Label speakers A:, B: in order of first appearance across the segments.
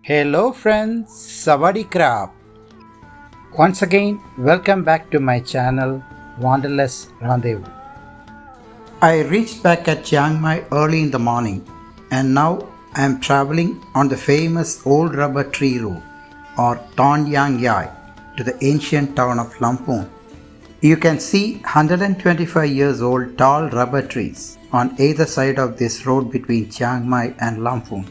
A: Hello friends, Savadi Krab. Once again, welcome back to my channel Wanderlust Rendezvous. I reached back at Chiang Mai early in the morning and now I am traveling on the famous Old Rubber Tree Road or Ton Yang Yai to the ancient town of Lamphun. You can see 125 years old tall rubber trees on either side of this road between Chiang Mai and Lamphun.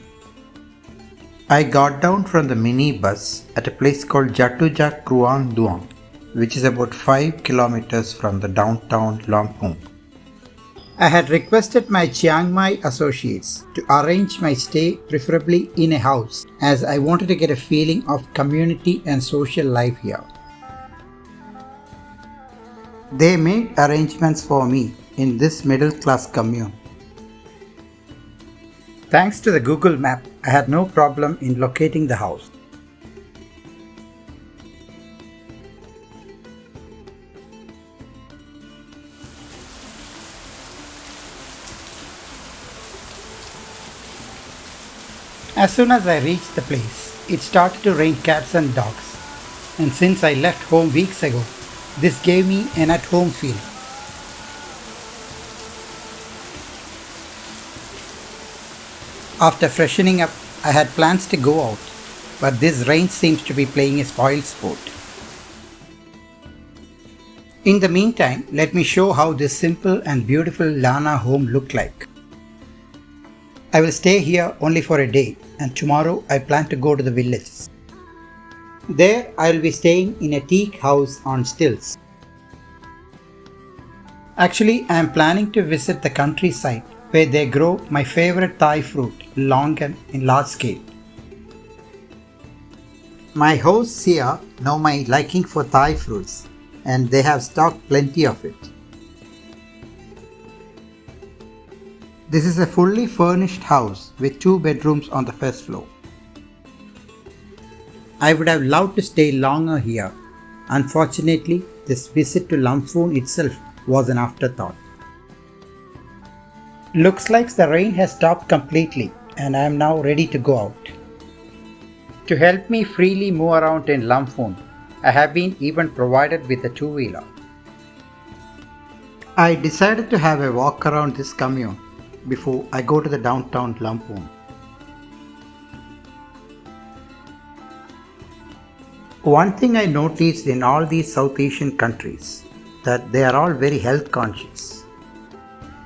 A: I got down from the mini bus at a place called Jatujak Kruang Duang, which is about 5 kilometers from the downtown Lamphun. I had requested my Chiang Mai associates to arrange my stay preferably in a house as I wanted to get a feeling of community and social life here. They made arrangements for me in this middle class commune. Thanks to the Google map, I had no problem in locating the house. As soon as I reached the place, it started to rain cats and dogs. And since I left home weeks ago, this gave me an at-home feeling. After freshening up, I had plans to go out, but this rain seems to be playing a spoil sport. In the meantime, let me show how this simple and beautiful Lana home looked like. I will stay here only for a day and tomorrow I plan to go to the villages. There I will be staying in a teak house on stilts. Actually, I am planning to visit the countryside where they grow my favorite Thai fruit, longan, in large scale. My hosts here know my liking for Thai fruits and they have stocked plenty of it. This is a fully furnished house with 2 bedrooms on the first floor. I would have loved to stay longer here. Unfortunately, this visit to Lamphun itself was an afterthought. Looks like the rain has stopped completely and I am now ready to go out. To help me freely move around in Lamphun, I have been even provided with a two-wheeler. I decided to have a walk around this commune before I go to the downtown Lamphun. One thing I noticed in all these South Asian countries that they are all very health conscious.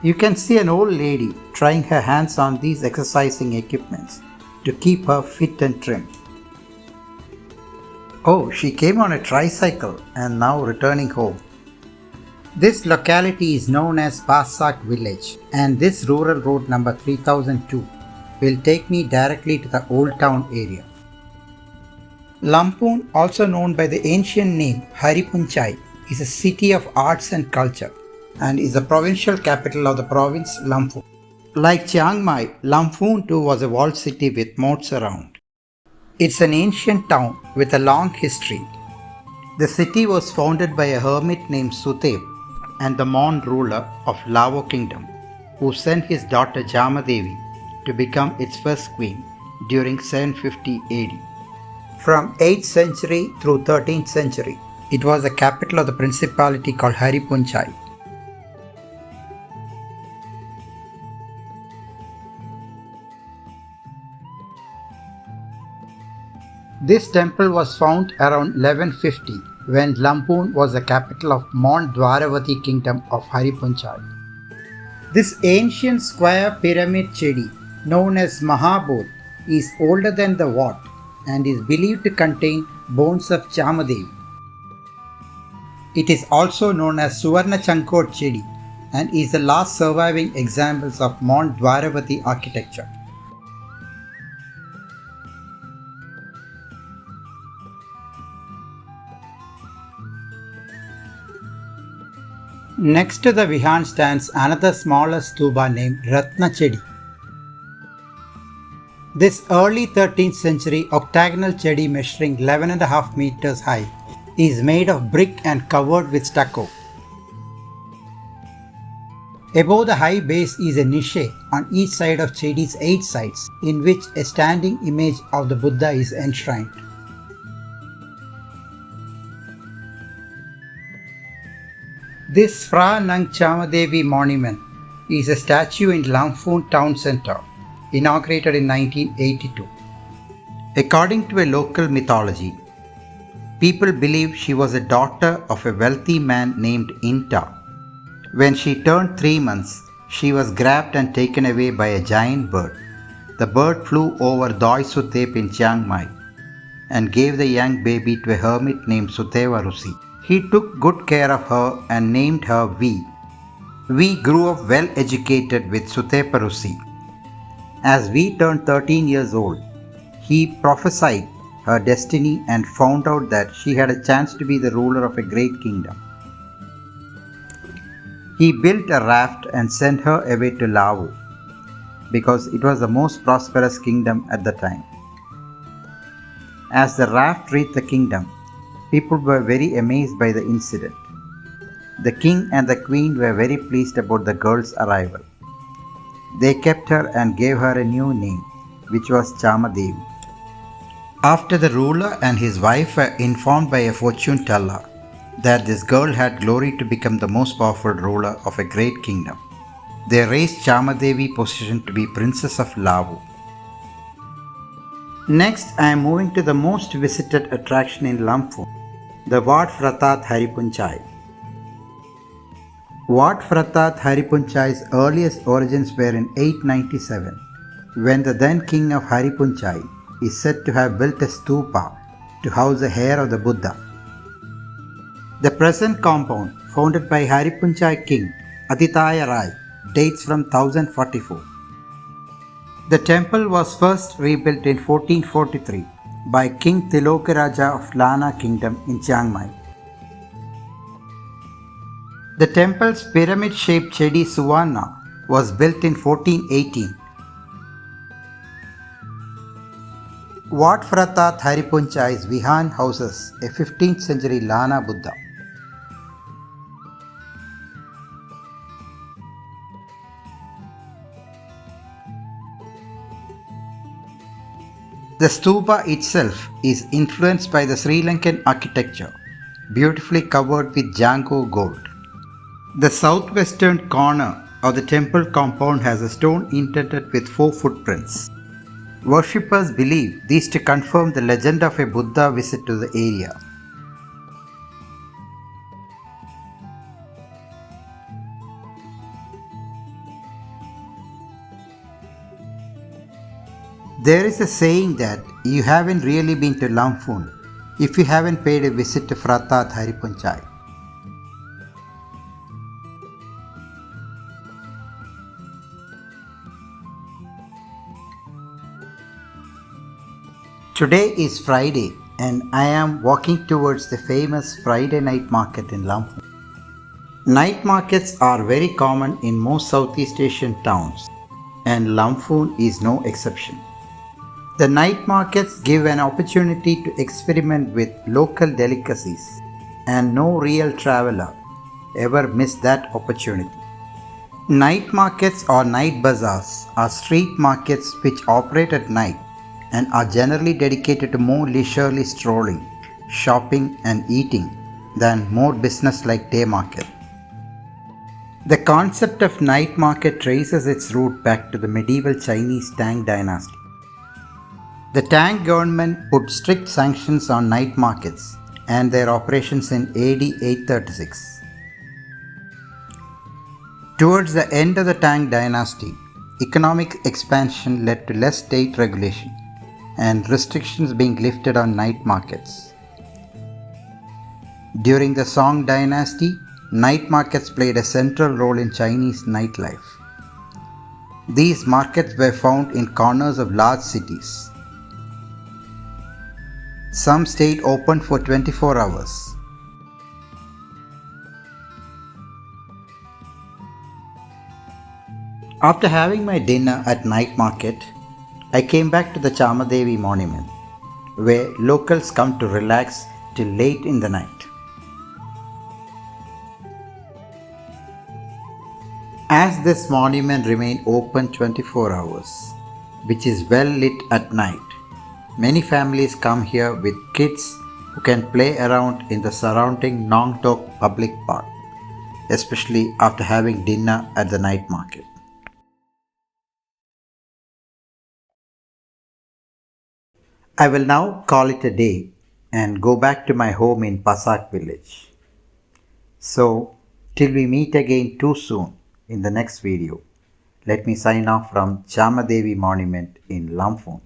A: You can see an old lady trying her hands on these exercising equipments to keep her fit and trim. Oh, she came on a tricycle and now returning home. This locality is known as Pasak village and this rural road number 3002 will take me directly to the old town area. Lamphun, also known by the ancient name Haripunchai, is a city of arts and culture and is the provincial capital of the province Lamphun. Like Chiang Mai, Lamphun too was a walled city with moats around. It's an ancient town with a long history. The city was founded by a hermit named Sudev and the Mon ruler of Lao kingdom, who sent his daughter Jamadevi to become its first queen during 750 AD. From 8th century through 13th century, it was the capital of the principality called Haripunchai. This temple was found around 1150 when Lamphun was the capital of Mon Dwaravati kingdom of Haripunchai. This ancient square pyramid chedi, known as Mahabodh, is older than the Wat and is believed to contain bones of Jamadevi. It is also known as Suvarna Chankot chedi and is the last surviving examples of Mon Dwaravati architecture. Next to the Vihan stands another smaller stupa named Ratna Chedi. This early 13th century octagonal chedi measuring 11.5 meters high is made of brick and covered with stucco. Above the high base is a niche on each side of Chedi's 8 sides, in which a standing image of the Buddha is enshrined. This Phra Nang Chamadevi monument is a statue in Lamphun town centre, inaugurated in 1982. According to a local mythology, people believe she was a daughter of a wealthy man named Inta. When she turned 3 months, she was grabbed and taken away by a giant bird. The bird flew over Doi Sutep in Chiang Mai and gave the young baby to a hermit named Suteva Rusi. He took good care of her and named her Vi. Vi grew up well educated with Sutepa Rusi. As Vi turned 13 years old, he prophesied her destiny and found out that she had a chance to be the ruler of a great kingdom. He built a raft and sent her away to Lavu because it was the most prosperous kingdom at the time. As the raft reached the kingdom, people were very amazed by the incident. The king and the queen were very pleased about the girl's arrival. They kept her and gave her a new name, which was Chamadevi. After the ruler and his wife were informed by a fortune teller that this girl had glory to become the most powerful ruler of a great kingdom, they raised Chamadevi position to be Princess of Lavu. Next, I am moving to the most visited attraction in Lamphun, the Wat Phra That Haripunchai. Wat Phra That Haripunchai's earliest origins were in 897, when the then king of Haripunchai is said to have built a stupa to house the hair of the Buddha. The present compound, founded by Haripunchai king Aditya Rai, dates from 1044. The temple was first rebuilt in 1443 by King Tilokaraja of Lana Kingdom in Chiang Mai. The temple's pyramid-shaped Chedi Suvarna was built in 1418. Wat Phra That Haripunchai's Vihan houses a 15th century Lana Buddha. The stupa itself is influenced by the Sri Lankan architecture, beautifully covered with Jango gold. The southwestern corner of the temple compound has a stone indented with 4 footprints. Worshippers believe these to confirm the legend of a Buddha visit to the area. There is a saying that you haven't really been to Lamphun if you haven't paid a visit to Phra That Haripunchai. Today is Friday and I am walking towards the famous Friday night market in Lamphun. Night markets are very common in most Southeast Asian towns and Lamphun is no exception. The night markets give an opportunity to experiment with local delicacies and no real traveler ever missed that opportunity. Night markets or night bazaars are street markets which operate at night and are generally dedicated to more leisurely strolling, shopping and eating than more business-like day market. The concept of night market traces its root back to the medieval Chinese Tang dynasty. The Tang government put strict sanctions on night markets and their operations in AD 836. Towards the end of the Tang dynasty, economic expansion led to less state regulation and restrictions being lifted on night markets. During the Song dynasty, night markets played a central role in Chinese nightlife. These markets were found in corners of large cities. Some stayed open for 24 hours. After having my dinner at night market, I came back to the Chamadevi monument, where locals come to relax till late in the night. As this monument remains open 24 hours, which is well lit at night, many families come here with kids who can play around in the surrounding Nong Tok public park, especially after having dinner at the night market. I will now call it a day and go back to my home in Pasak village. So, till we meet again too soon in the next video, let me sign off from Chamadevi Monument in Lamphun.